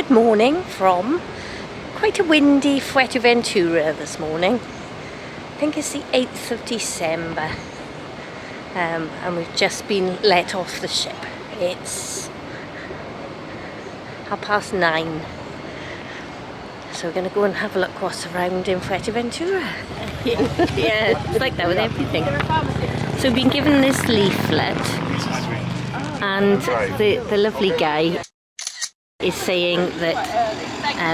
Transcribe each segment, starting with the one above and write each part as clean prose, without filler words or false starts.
Good morning from quite a windy Fuerteventura this morning. I think it's the 8th of December and we've just been let off the ship. It's 9:30. So we're going to go and have a look what's around in Fuerteventura. Yeah, it's like that with everything. So we've been given this leaflet and the lovely guy is saying that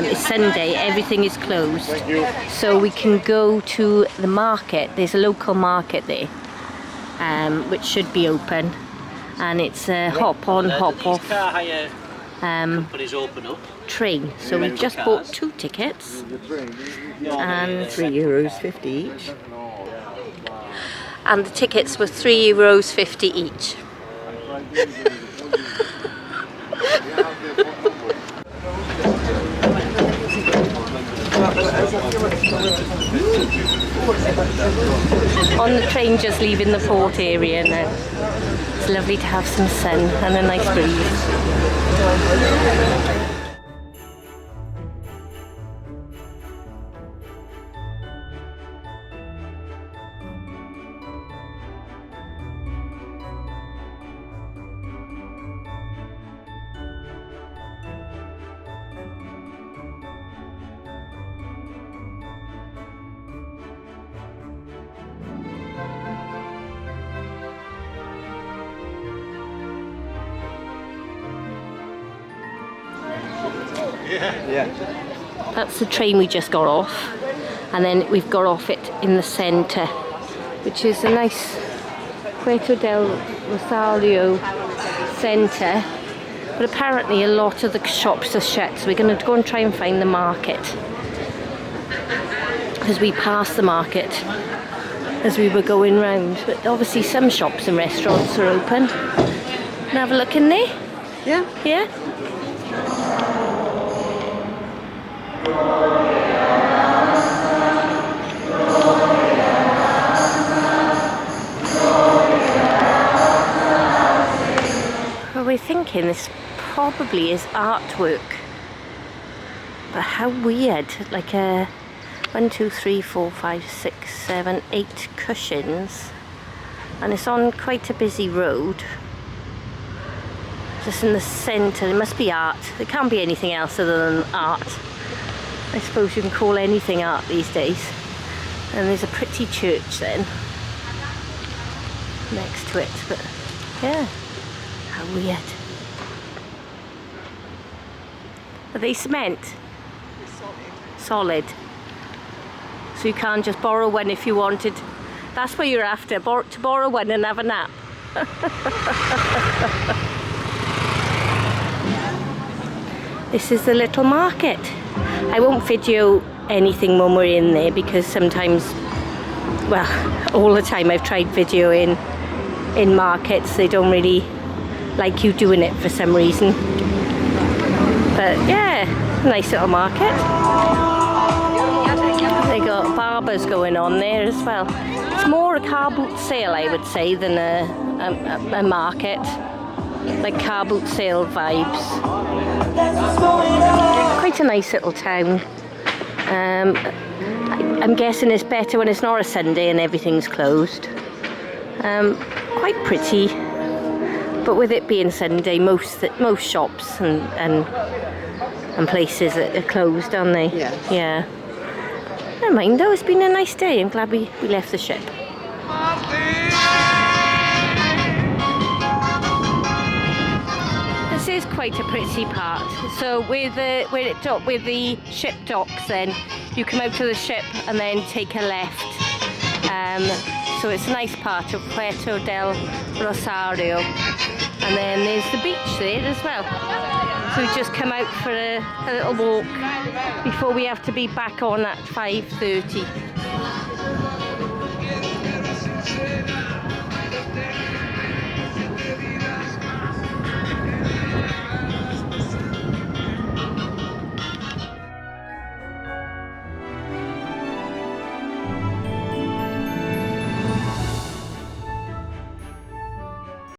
it's Sunday, everything is closed, so we can go to the market. There's a local market there which should be open, and it's a hop on hop off train. So we've just bought 2 tickets and €3.50 each, and the tickets were €3.50 each. On the train just leaving the port area now. It's lovely to have some sun and a nice breeze. Yeah. That's the train we just got off, and then we've got off it in the centre, which is a nice Puerto del Rosario centre, but apparently a lot of the shops are shut, so we're going to go and try and find the market, because we passed the market as we were going round, but obviously some shops and restaurants are open. Can I have a look in there? Yeah. Yeah? Well, we're thinking this probably is artwork, but how weird, like a 1, 2, 3, 4, 5, 6, 7, 8 cushions, and it's on quite a busy road, just in the centre. It must be art. It can't be anything else other than art. I suppose you can call anything art these days. And there's a pretty church then next to it, but yeah, how weird. Are they cement? Solid. So you can't just borrow one if you wanted. That's what you're after, to borrow one and have a nap. This is the little market. I won't video anything when we're in there, because sometimes, well, all the time I've tried videoing in markets, they don't really like you doing it for some reason. But yeah, nice little market. They got barbers going on there as well. It's more a car boot sale, I would say, than a market. Like car boot sale vibes. Quite a nice little town. I'm guessing it's better when it's not a Sunday and everything's closed. Quite pretty, but with it being Sunday, most shops and places are closed, aren't they? Yeah. Yeah. Never mind though, it's been a nice day. I'm glad we left the ship. This is quite a pretty part. So with the ship docks, then you come out to the ship and then take a left. So it's a nice part of Puerto del Rosario, and then there's the beach there as well. So we just come out for a little walk before we have to be back on at 5:30.